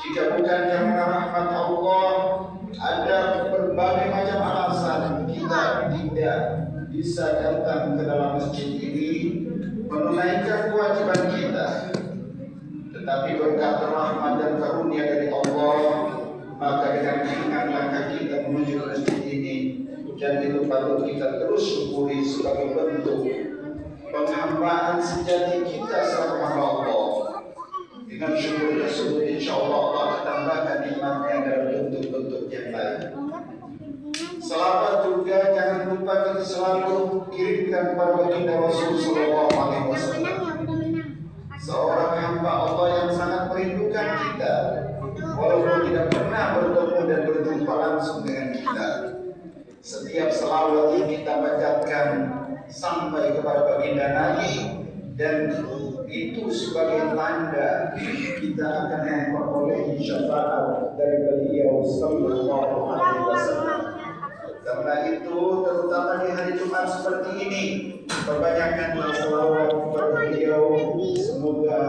Jika bukan karena rahmat Allah, ada berbagai macam alasan kita tidak bisa datang ke dalam masjid ini menunaikan kewajiban kita. Tetapi berkat rahmat dan karunia dari Allah, maka dengan ringan langkah kita menuju ke masjid ini, dan itu patut kita terus syukuri sebagai bentuk penghambaan sejati kita sama Allah. Dengan syukur tersebut, insya Allah Allah akan tambahkan nikmatnya dalam bentuk-bentuk yang lain. Salawat juga jangan lupa kita selalu kirimkan kepada baginda Rasul Sallallahu Alaihi Wasallam, seorang hamba Allah yang sangat merindukan kita, walaupun tidak pernah bertemu dan berjumpa langsung dengan kita. Setiap salawat yang kita bacakan sampai kepada baginda Nabi, dan itu sebagai tanda kita akan memperoleh syafaat dari beliau Sallallahu Alaihi Wasallam. Karena itu, terutama di hari Jumat seperti ini, perbanyakkanlah salawat kepada beliau. Semoga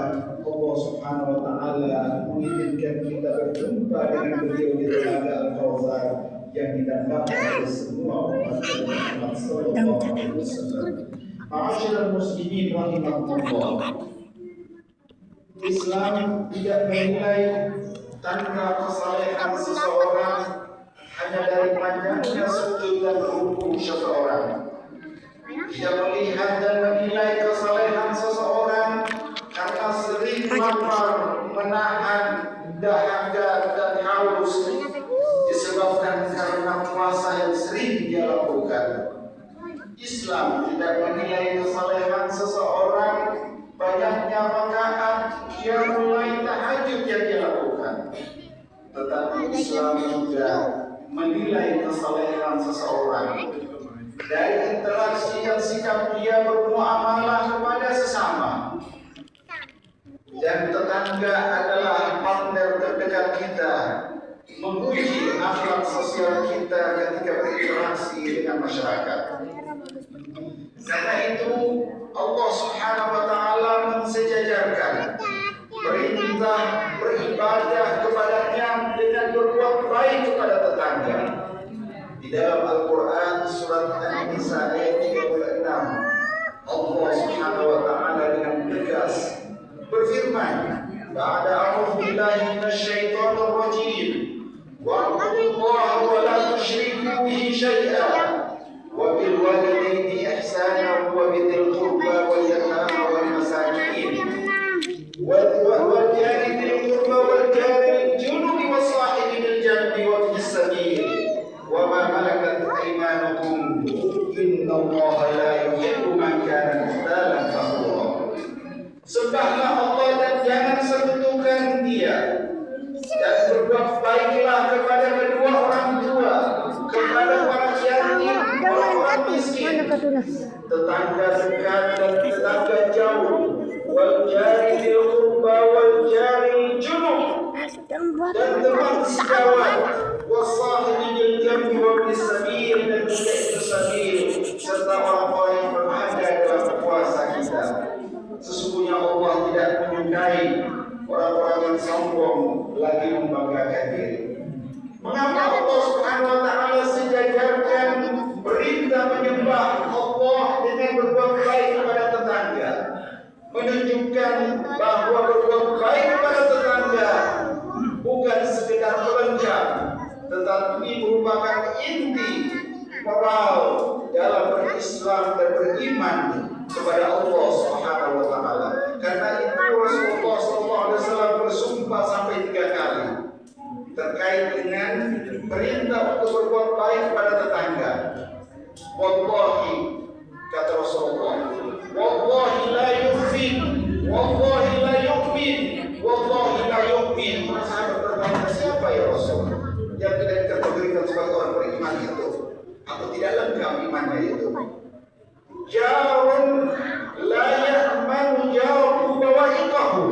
Allah Subhanahu Wa Taala mengizinkan kita berjumpa dengan beliau di telaga Al-Kautsar yang didapatkan oleh semua umat Muhammad Sallallahu Alaihi Wasallam. Ma'asyiral muslimin rahimakumullah. Islam tidak menilai tanda kesalehan seseorang hanya dari panjangnya sujud dan rukuk seseorang. Tidak melihat dan menilai kesalehan seseorang karena sering lapar, menahan dahaga dan haus disebabkan karena puasa yang sering dia lakukan. Islam tidak menilai kesalehan seseorang banyaknya rakaat dia mulai tahajud yang dia lakukan. Tetapi Islam juga menilai kesalehan seseorang dari interaksi dan sikap dia bermuamalah kepada sesama. Dan tetangga adalah partner terdekat kita, menguji akhlak sosial kita ketika berinteraksi dengan masyarakat. Karena itu Allah Subhanahu Wa Taala mensejajarkan perintah beribadah kepadanya dengan berbuat baik kepada tetangga. Di dalam Al-Quran surat An-Nisa ayat 36, Allah Subhanahu Wa Taala dengan tegas berfirman, "Ba'da a'udzu billahi minasyaitonir rajim, wa'budullaha wa la tusyriku bihi syai'an." وبالوالدين إحسانا وبذي القربى واليتامى والمساكين والجار ذي القربى والجار الجنب والصاحب بالجنب وابن السبيل وما ملكت أيمانكم إن الله لا يحب من كان مختالا فخورا. Sembahlah Allah dan jangan sekutukan Dia, dan berbuat baiklah kepada kedua orang tua, kepada para yatim, orang miskin, tetangga dekat dan tetangga jauh, wal jari bil qurba wal jari junub, dan teman sejawat, wasahibi bil jambi wa bis sabil, dan juga ibnu sabil, serta orang-orang yang berada dalam puasa kita. Sesungguhnya Allah tidak menyukai orang-orang yang sombong lagi membanggakan diri. Mengapa Allah Subhanahu Wa Taala sejajarkan perintah menyembah Allah dengan berbuat baik kepada tetangga, menunjukkan bahwa berbuat baik kepada tetangga bukan sekedar pelengkap, tetapi merupakan inti moral dalam berislam dan beriman kepada Allah Subhanahu Wa Taala. Karena itu Rasulullah SAW bersumpah sampai 3 kali terkait dengan perintah untuk berbuat baik kepada tetangga. Wallahi, kata Rasulullah, wallahi la yu'min, wallahi la yu'min, wallahi la yu'min. Sahabat bertanya, siapa ya Rasul yang tidak dikategorikan sebagai orang beriman itu, atau tidak lengkap imannya itu? Jarun la ya'manu jaruhu bawa'iqahu,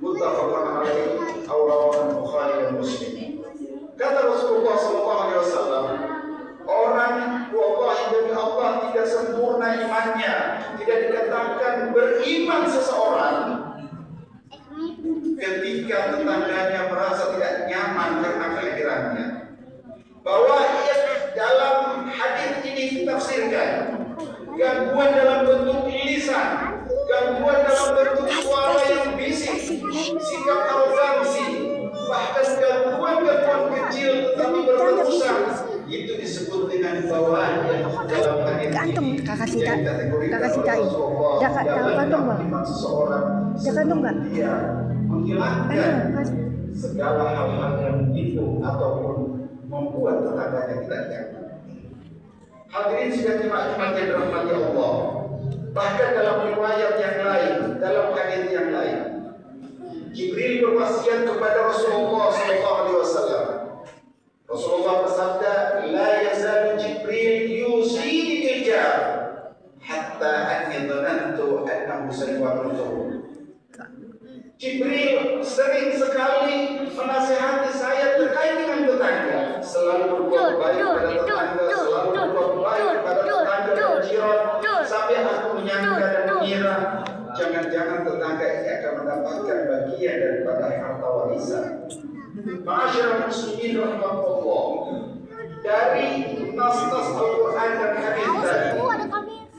muttafaqun alaihi, rawahu Bukhari dan Muslim. Kata Rasulullah SAW, orang wallahi demi Allah tidak sempurna imannya, tidak dikatakan beriman seseorang ketika tetangganya merasa tidak nyaman karena kelahirannya. Bahwa dalam hadis ini ditafsirkan gangguan dalam bentuk lisan, gangguan dalam bentuk suara yang bisik, sikap arogansi, bahkan gangguan kecil tetapi berterusan, itu disebut dengan bawaan yang dalam hadis ini. Dia menghilangkan segala hal-hal yang menipu ataupun membuat tetangganya tidak nyaman. Hadirin sekalian jemaat yang dirahmati Allah. Bahkan dalam riwayat yang lain, dalam hadis yang lain, Jibril berwasiat kepada Rasulullah SAW. Rasulullah bersabda, "La yazalu Jibril yusini bil jar hatta anni dhanantu annahu sayuwarrithuhu." Jibril sering sekali menasihati saya terkait dengan tetangga, selalu berbuat baik pada tetangga, selalu berbuat baik pada tetangga dan jiran, sampai aku menyangka dan mengira jangan-jangan tetangga ini akan mendapatkan bagian daripada harta warisan. Ma'asyiral muslimin rahimakumullah, dari nas-nas Al-Quran dan hadis tadi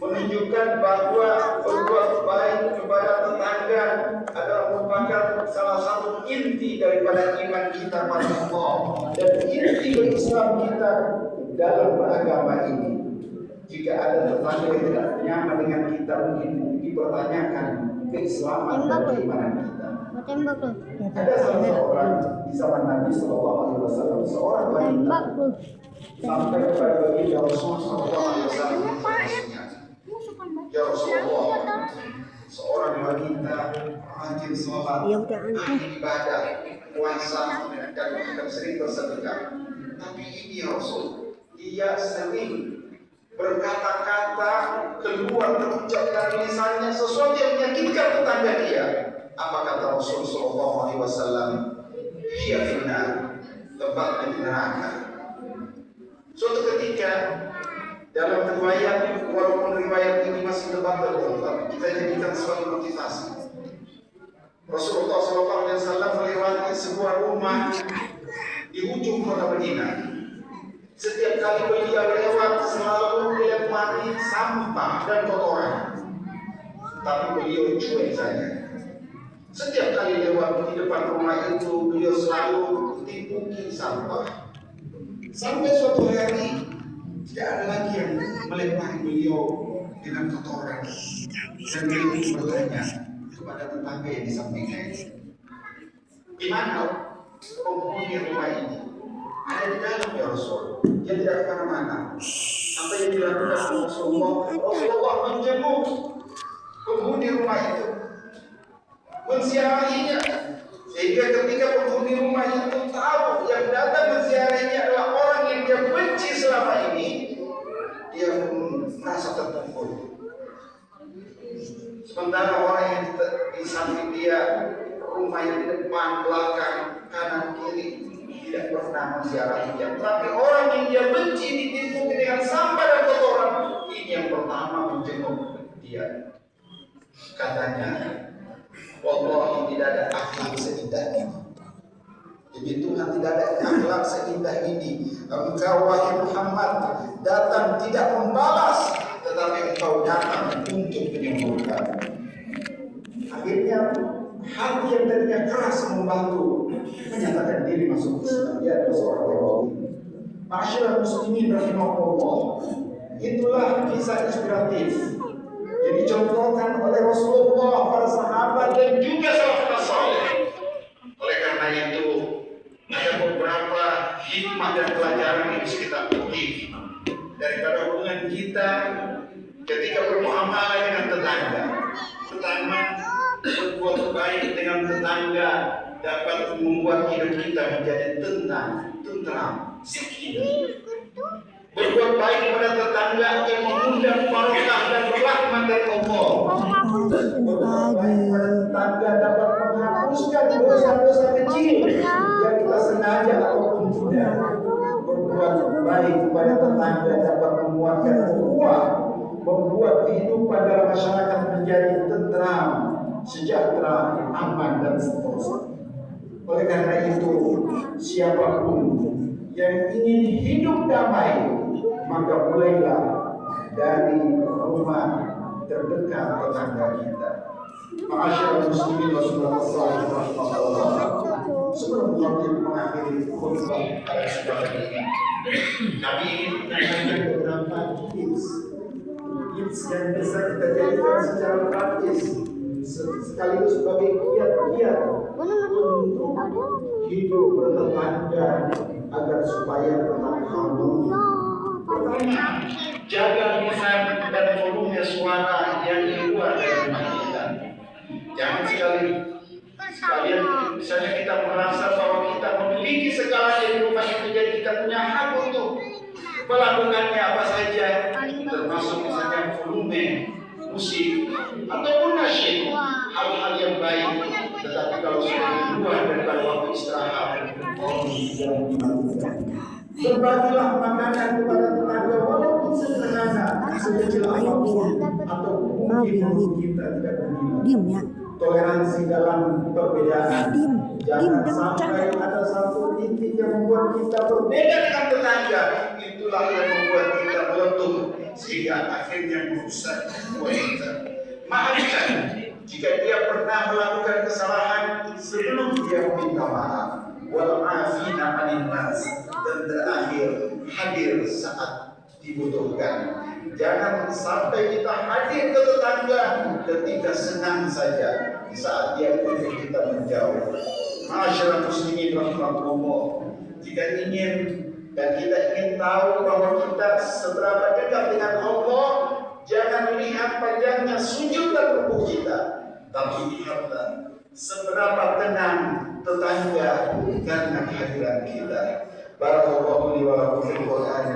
menunjukkan bahwa berbuat baik kepada tetangga adalah merupakan salah satu inti daripada iman kita pada Allah dan inti berislam kita dalam beragama ini. Jika ada tetangga yang tidak nyaman dengan kita, mungkin dipertanyakan keislaman dan keimanan kita. Ada salah seorang di zaman Nabi Sallallahu Alaihi Wasallam, seorang wanita sampai kepada baginda Rasulullah Sallallahu Alaihi Wasallam. Ya Rasulullah, seorang wanita rajin sholat, ibadah, puasa, dan sering bersedekah. Tapi ini ya Rasul, dia sering berkata-kata keluar terucap dari lisannya sesuatu yang menyakitkan tetangga dia. Apa kata Rasul Sallallahu Alaihi Wasallam? Dia benar, tempatnya di neraka. Suatu ketika dalam riwayat, walaupun riwayat ini masih debatable, tapi kita jadikan sebagai motivasi. Rasulullah SAW melewati sebuah rumah di ujung kota Madinah. Setiap kali beliau lewat selalu dilewati sampah dan kotoran, tapi beliau cuek saja. Setiap kali lewat di depan rumah itu, beliau selalu tipuki sampah. Sampai suatu hari tidak ada lagi yang melempari beliau dengan kotoran. Dan beliau bertanya kepada tetangga yang di sampingnya, "Di mana penghuni rumah ini?" "Ada di dalam ya Rasul." "Dia tidak kemana-mana." Apa yang dilakukan Rasulullah? Rasulullah menjenguk penghuni rumah itu, menziarahinya, sehingga ketika penghuni rumah itu tahu yang datang menziarahinya adalah orang yang dia benci selama ini, dia pun merasa terpukul. Sementara orang yang di samping dia, rumah yang di depan, belakang, kanan, kiri, tidak pernah menziarahinya. Tapi orang yang dia benci ditipu dengan sampah dan kotoran, ini yang pertama menjenguk dia. Katanya, "Wallahi tidak ada akhlak seindah ini." Demi Tuhan, tidak ada akhlak seindah ini. Engkau wahai Muhammad datang tidak membalas, tetapi engkau datang untuk menyembuhkan. Akhirnya hati yang tadinya keras membantu menyatakan diri masuk Islam. Dia adalah seorang Yahudi. Ma'asyiral muslimin rahimahullah, itulah kisah inspiratif yang dicontohkan oleh Rasulullah, para sahabat dan juga salafus saleh. Oleh karena itu, ada beberapa hikmah dan pelajaran yang bisa kita petik daripada hubungan kita ketika bermuamalah dengan tetangga. Pertama, berbuat baik dengan tetangga dapat membuat hidup kita menjadi tentram, sakinah. Berbuat baik kepada tetangga yang mengundang barokah dan rahmat dari Allah. Berbuat baik kepada tetangga dapat menghapuskan dosa-dosa kecil yang kita sengaja ataupun tidak. Berbuat baik kepada tetangga dapat menguatkan ukhuwah, membuat kehidupan dalam masyarakat menjadi tentram, sejahtera, aman, dan seterusnya. Oleh karena itu, siapapun yang ingin hidup damai, maka mulailah dari rumah terdekat tetangga kita. Ma'asyiral muslimin wa sallallahu. Sebelum kami mengakhiri khutbah pada kesempatan ini, kami ingin menyampaikan beberapa tips yang bisa kita jadikan secara praktis sekaligus sebagai kiat-kiat untuk hidup bertetangga agar supaya tetap harmoni. Pertama, jaga lisan dan volume suara yang keluar dari rumah kita. Jangan sekalian misalnya kita merasa bahwa kita memiliki segalanya di rumah itu, jadi kita punya hak untuk melakukannya apa saja, termasuk misalnya volume musik ataupun nasyid, hal-hal yang baik. Tetapi kalau sudah keluar daripada waktu istirahat, berbagilah makanan kepada tetangga walaupun sederhana, sekecil apapun, atau mungkin kita tidak bernilai. Toleransi dalam perbedaan. Jangan sampai ada satu titik yang membuat kita berbeda dengan tetangga. Itulah yang membuat kita meletup sehingga akhirnya merusak semua kita. Maafkan jika dia pernah melakukan kesalahan sebelum dia meminta maaf. Wal afina 'anil nas, dan terakhir hadir saat dibutuhkan. Jangan sampai kita hadir ke tetangga ketika senang saja, di saat dia ingin kita menjauh. Ma'asyiral muslimin rahimakumullah, jika ingin dan kita ingin tahu bahwa kita seberapa dekat dengan Allah, jangan lihat panjangnya sujud dan rukuk kita, tapi lihatlah seberapa tenang tetangga karena kehadiran kita. Barakallahu li wa lakum fil Qur'an.